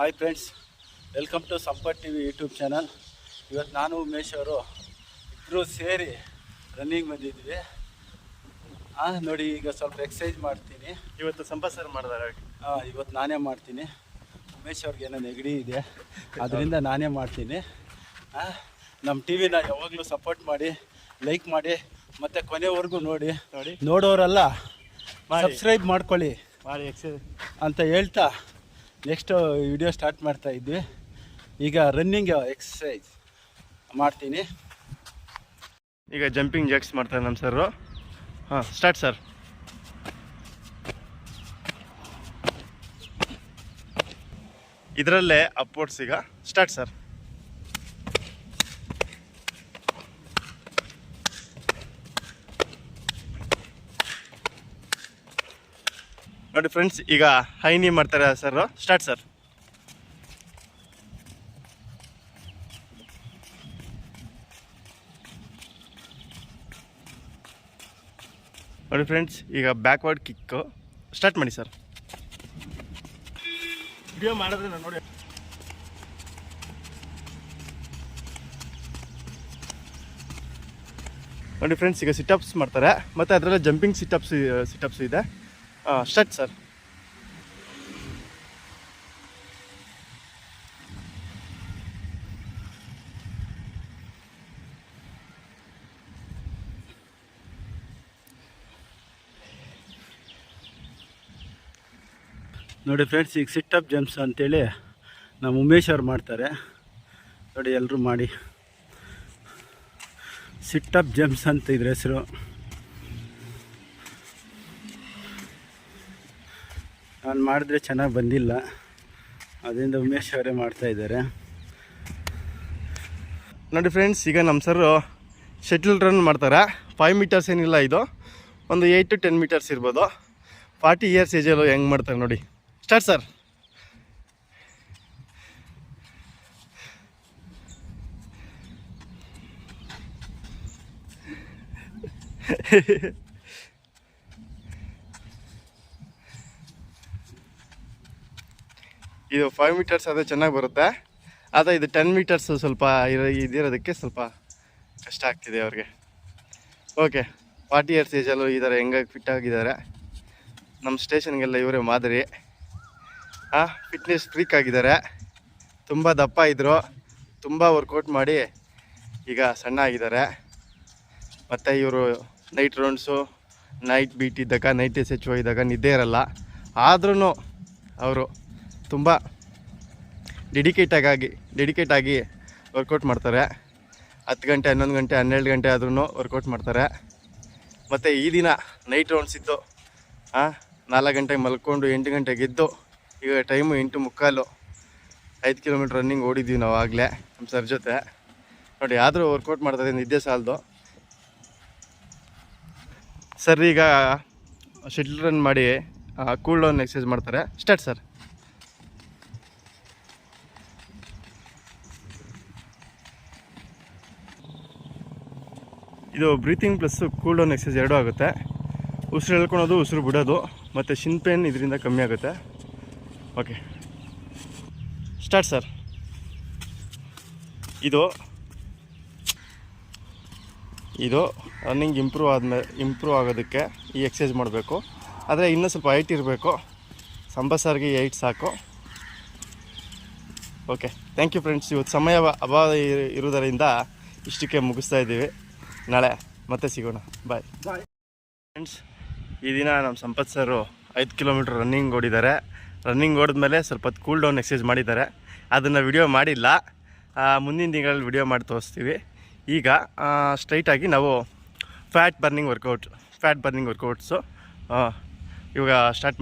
Hi friends, welcome to Sampath TV YouTube channel. ಇವತ್ತು ನಾನು ಉಮೇಶ್ ಅವರು ಇಬ್ಬರು ಸೇರಿ ರನ್ನಿಂಗ್ ಬಂದಿದ್ವಿ. ನೋಡಿ, ಈಗ ಸ್ವಲ್ಪ ಎಕ್ಸಸೈಸ್ ಮಾಡ್ತೀನಿ. ಇವತ್ತು ಸಂಪತ್ ಸರ್ ಮಾಡಿದಾರೆ. ಇವತ್ತು ನಾನೇ ಮಾಡ್ತೀನಿ. ಉಮೇಶ್ ಅವ್ರಿಗೆ ಏನೋ ನೆಗಡಿ ಇದೆ, ಅದರಿಂದ ನಾನೇ ಮಾಡ್ತೀನಿ. ನಮ್ಮ ಟಿ ವಿನ ಯಾವಾಗಲೂ ಸಪೋರ್ಟ್ ಮಾಡಿ, ಲೈಕ್ ಮಾಡಿ, ಮತ್ತು ಕೊನೆವರೆಗೂ ನೋಡಿ. ನೋಡೋರೆಲ್ಲ ಸಬ್ಸ್ಕ್ರೈಬ್ ಮಾಡ್ಕೊಳ್ಳಿ ಮಾಡಿ ಎಕ್ಸಸೈಸ್ ಅಂತ ಹೇಳ್ತಾ ನೆಕ್ಸ್ಟ್ ವಿಡಿಯೋ ಸ್ಟಾರ್ಟ್ ಮಾಡ್ತಾ ಇದ್ವಿ. ಈಗ ರನ್ನಿಂಗ್ ಎಕ್ಸಸೈಸ್ ಮಾಡ್ತೀನಿ. ಈಗ ಜಂಪಿಂಗ್ ಜಾಕ್ಸ್ ಮಾಡ್ತಾರೆ ನಮ್ಮ ಸರ್. Start sir. ಇದರಲ್ಲೇ ಅಪ್ವರ್ಡ್ಸ್. ಈಗ ಸ್ಟಾರ್ಟ್ ಸರ್. ನೋಡಿ ಫ್ರೆಂಡ್ಸ್, ಈಗ ಹೈ ನೀ ಮಾಡ್ತಾರೆ ಸರ್. Start sir. ನೋಡಿ ಫ್ರೆಂಡ್ಸ್, ಈಗ ಬ್ಯಾಕ್ವರ್ಡ್ ಕಿಕ್ಕು ಸ್ಟಾರ್ಟ್ ಮಾಡಿ ಸರ್. ವಿಡಿಯೋ ಮಾಡಿದ್ರೆ ನಾನು ನೋಡಿ. ನೋಡಿ ಫ್ರೆಂಡ್ಸ್, ಈಗ ಸಿಟಪ್ಸ್ ಮಾಡ್ತಾರೆ, ಮತ್ತು ಅದರಲ್ಲೇ ಜಂಪಿಂಗ್ ಸಿಟಪ್ಸ್ ಇದೆ. Start sir. ನೋಡಿ ಫ್ರೆಂಡ್ಸ್, ಈಗ ಸಿಟ್ಟಪ್ ಜಂಪ್ಸ್ ಅಂತೇಳಿ ನಮ್ಮ ಉಮೇಶ್ ಅವ್ರು ಮಾಡ್ತಾರೆ. ನೋಡಿ, ಎಲ್ಲರೂ ಮಾಡಿ. ಸಿಟ್ಟಪ್ ಜಂಪ್ಸ್ ಅಂತ ಇದ್ರ ಹೆಸರು. ನಾನು ಮಾಡಿದ್ರೆ ಚೆನ್ನಾಗಿ ಬಂದಿಲ್ಲ, ಅದರಿಂದ ಉಮೇಶ್ ಅವರೇ ಮಾಡ್ತಾಯಿದ್ದಾರೆ. ನೋಡಿ ಫ್ರೆಂಡ್ಸ್, ಈಗ ನಮ್ಮ ಸರ್ ಶಟಲ್ ರನ್ ಮಾಡ್ತಾರೆ. 5 ಮೀಟರ್ಸ್ ಏನಿಲ್ಲ, ಇದು ಒಂದು 8 to 10 ಮೀಟರ್ಸ್ ಇರ್ಬೋದು. 40 ಇಯರ್ಸ್ ಏಜಲ್ಲೂ ಹೆಂಗೆ ಮಾಡ್ತಾರೆ ನೋಡಿ. Start sir. ಇದು 5 ಮೀಟರ್ಸ್ ಆದರೆ ಚೆನ್ನಾಗಿ ಬರುತ್ತೆ, ಆದರೆ ಇದು 10 ಮೀಟರ್ಸ್ ಸ್ವಲ್ಪ ಇದಿರೋದಕ್ಕೆ ಸ್ವಲ್ಪ ಕಷ್ಟ ಆಗ್ತಿದೆ ಅವ್ರಿಗೆ. ಓಕೆ, 40 ಇಯರ್ಸ್ ಏಜಲ್ಲೂ ಇದ್ದಾರೆ, ಹೆಂಗಾಗಿ ಫಿಟ್ ಆಗಿದ್ದಾರೆ. ನಮ್ಮ ಸ್ಟೇಷನ್ಗೆಲ್ಲ ಇವರೇ ಮಾದರಿ. ಫಿಟ್ನೆಸ್ ಫ್ರೀಕ್ ಆಗಿದ್ದಾರೆ. ತುಂಬ ದಪ್ಪ ಇದ್ದರು, ತುಂಬ ವರ್ಕೌಟ್ ಮಾಡಿ ಈಗ ಸಣ್ಣ ಆಗಿದ್ದಾರೆ. ಮತ್ತು ಇವರು ನೈಟ್ ರೌಂಡ್ಸು, ನೈಟ್ ಬೀಟ್ ಇದ್ದಾಗ, ನೈಟ್ SHO ಇದ್ದಾಗ ನಿದ್ದೆ ಇರಲ್ಲ. ಆದ್ರೂ ಅವರು ತುಂಬ ಡೆಡಿಕೇಟ್ ಆಗಿ ವರ್ಕೌಟ್ ಮಾಡ್ತಾರೆ. 10 ಗಂಟೆ, 11 ಗಂಟೆ, 12 ಗಂಟೆ ಆದ್ರೂ ವರ್ಕೌಟ್ ಮಾಡ್ತಾರೆ. ಮತ್ತು ಈ ದಿನ ನೈಟ್ ರೌಂಡ್ಸ್ ಇದ್ದು 4 ಗಂಟೆಗೆ ಮಲ್ಕೊಂಡು 8 ಗಂಟೆಗೆ ಎದ್ದು, ಈಗ ಟೈಮು 8:45. 5 ಕಿಲೋಮೀಟ್ರ್ ರನ್ನಿಂಗ್ ಓಡಿದ್ವಿ ನಾವು ಆಗಲೇ ನಮ್ಮ ಸರ್ ಜೊತೆ. ನೋಡಿ, ಆದರೂ ವರ್ಕೌಟ್ ಮಾಡ್ತಾರೆ, ನಿದ್ದೆ ಸಾಲದು. ಸರ್ ಈಗ ಶಟಲ್ ರನ್ ಮಾಡಿ ಕೂಲ್ ಡೌನ್ ಎಕ್ಸಸೈಸ್ ಮಾಡ್ತಾರೆ. Start sir. ಇದು breathing plus cool down exercise ಎರಡೂ ಆಗುತ್ತೆ. ಉಸಿರು ಎಳ್ಕೊಳೋದು, ಉಸಿರು ಬಿಡೋದು, ಮತ್ತು ಶಿನ್ ಪೇನ್ ಇದರಿಂದ ಕಮ್ಮಿ ಆಗುತ್ತೆ. Okay, start sir. ಇದು ರನ್ನಿಂಗ್ ಇಂಪ್ರೂವ್ ಆಗೋದಕ್ಕೆ ಈ ಎಕ್ಸಸೈಸ್ ಮಾಡಬೇಕು. ಆದರೆ ಇನ್ನೂ ಸ್ವಲ್ಪ ಹೈಟ್ ಇರಬೇಕು. ಸಂಪತ್ ಸರ್ಗೆ 8 ಸಾಕು. Okay, thank you friends. ಇವತ್ತು ಸಮಯ ಅಭಾವ ಇರುವುದರಿಂದ ಇಷ್ಟಕ್ಕೆ ಮುಗಿಸ್ತಾ ಇದ್ದೀವಿ. ನಾಳೆ ಮತ್ತೆ ಸಿಗೋಣ. Bye friends. ಈ ದಿನ ನಮ್ಮ ಸಂಪತ್ ಸರು 5 ಕಿಲೋಮೀಟ್ರ್ ರನ್ನಿಂಗ್ ಓಡಿದ್ದಾರೆ. ರನ್ನಿಂಗ್ ಓಡಿದ್ಮೇಲೆ ಸ್ವಲ್ಪ ಹೊತ್ತು ಕೂಲ್ ಡೌನ್ ಎಕ್ಸಸೈಸ್ ಮಾಡಿದ್ದಾರೆ. ಅದನ್ನು ವಿಡಿಯೋ ಮಾಡಿಲ್ಲ, ಮುಂದಿನ ದಿನಗಳಲ್ಲಿ ವಿಡಿಯೋ ಮಾಡಿ ತೋರಿಸ್ತೀವಿ. ಈಗ ಸ್ಟ್ರೈಟಾಗಿ ನಾವು ಫ್ಯಾಟ್ ಬರ್ನಿಂಗ್ ವರ್ಕೌಟ್ಸು ಇವಾಗ ಸ್ಟಾರ್ಟ್